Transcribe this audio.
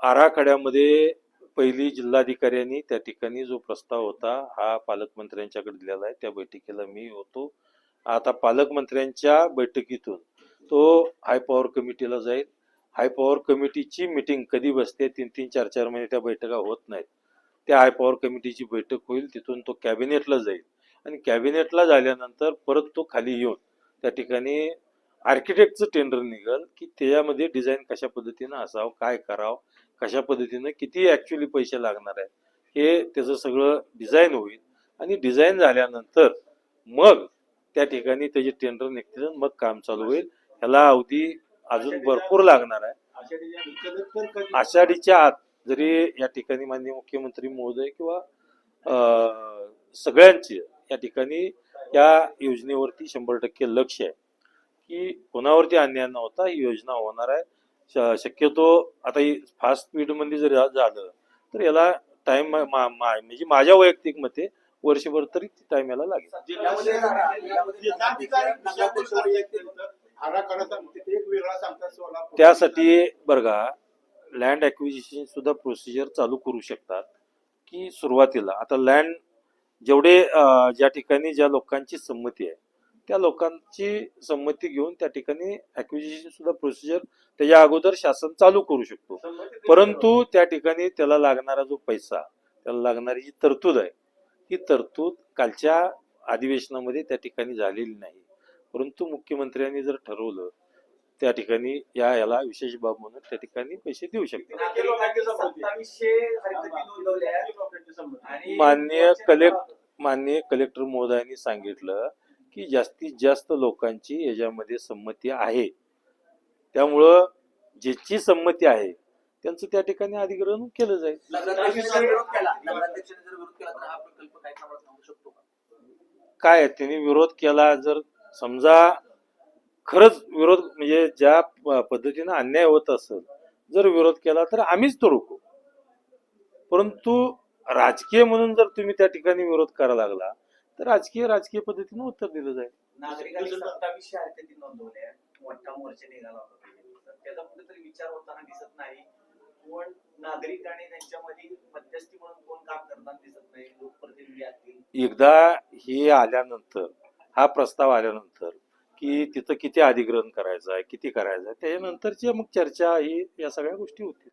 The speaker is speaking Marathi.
आराखड्यामध्ये पहिली जिल्हाधिकाऱ्यांनी त्या ठिकाणी जो प्रस्ताव होता हा पालकमंत्र्यांच्याकडे दिलेला आहे. त्या बैठकीला मी होतो. आता पालकमंत्र्यांच्या बैठकीतून तो हाय पॉवर कमिटीला जाईल. हाय पॉवर कमिटीची मीटिंग कधी बसते, 3-3, 4-4 महिने त्या बैठका होत नाहीत. त्या हाय पॉवर कमिटीची बैठक होईल, तिथून तो कॅबिनेटला जाईल आणि कॅबिनेटला झाल्यानंतर परत तो खाली येऊन त्या ठिकाणी आर्किटेक्टचं टेंडर निघेल की त्याच्यामध्ये डिझाईन कशा पद्धतीनं असावं, काय करावं, कशा पद्धतीनं किती ऍक्च्युअली पैसे लागणार आहे हे त्याचं सगळं डिझाईन होईल. आणि डिझाईन झाल्यानंतर मग त्या ठिकाणी त्याचे टेंडर निघतील, मग काम चालू होईल. ह्याला अवधी अजून भरपूर लागणार आहे. आषाढीच्या आत जरी या ठिकाणी माननीय मुख्यमंत्री महोदय किंवा सगळ्यांचे या ठिकाणी या योजनेवरती 100% लक्ष आहे की कोणावरती अन्याय न होता ही योजना होणार आहे. शक्यतो आता ही फास्ट स्पीड मध्ये जर झालं तर याला टाइम म्हणजे माझ्या वैयक्तिक मते वर्षभर तरी टाइम याला लागेल. त्यासाठी बरं का लँड ऍक्विजिशन सुद्धा प्रोसिजर चालू करू शकतात की सुरुवातीला आता लँड जेवढे ज्या ठिकाणी ज्या लोकांची संमती आहे त्या लोकांची संमती घेऊन त्या ठिकाणी ऍक्विजिशन सुद्धा प्रोसिजर त्याच्या अगोदर शासन चालू करू शकतो. परंतु त्या ठिकाणी त्याला लागणारा जो पैसा, त्याला लागणारी जी तरतूद आहे ही तरतूद कालच्या अधिवेशनामध्ये त्या ठिकाणी झालेली नाही. परंतु मुख्यमंत्र्यांनी जर ठरवलं त्या ठिकाणी याला विशेष बाब म्हणून त्या ठिकाणी पैसे देऊ शकतात. माननीय कलेक्टर महोदयांनी सांगितलं की जास्तीत जास्त लोकांची याच्यामध्ये संमती आहे, त्यामुळं ज्याची संमती आहे त्यांचं त्या ठिकाणी अधिग्रहण केलं जाईल. काय त्यांनी विरोध केला, जर समजा खरंच विरोध म्हणजे ज्या पद्धतीने अन्याय होत असेल जर विरोध केला तर आम्हीच तो रोखू. परंतु राजकीय म्हणून जर तुम्ही त्या ठिकाणी विरोध करायला लागला तर राजकीय पद्धतीने उत्तर दिलं जाईल. नागरिकांनी 2700 हरकती नोंदवल्या, मोठा मोर्चा निघाला होता, त्याचा कुठेतरी विचार होताना दिसत नाही. पण नागरिक आणि त्यांच्यामध्ये मध्यस्थी म्हणून कोण काम करताना दिसत नाही. लोकप्रतिनिधी असतील एकदा हे आल्यानंतर हा प्रस्ताव आल्यानंतर की तिथं किती अधिग्रहण करायचं आहे, किती करायचं आहे, त्याच्यानंतरची मग चर्चा ही या सगळ्या गोष्टी होतील.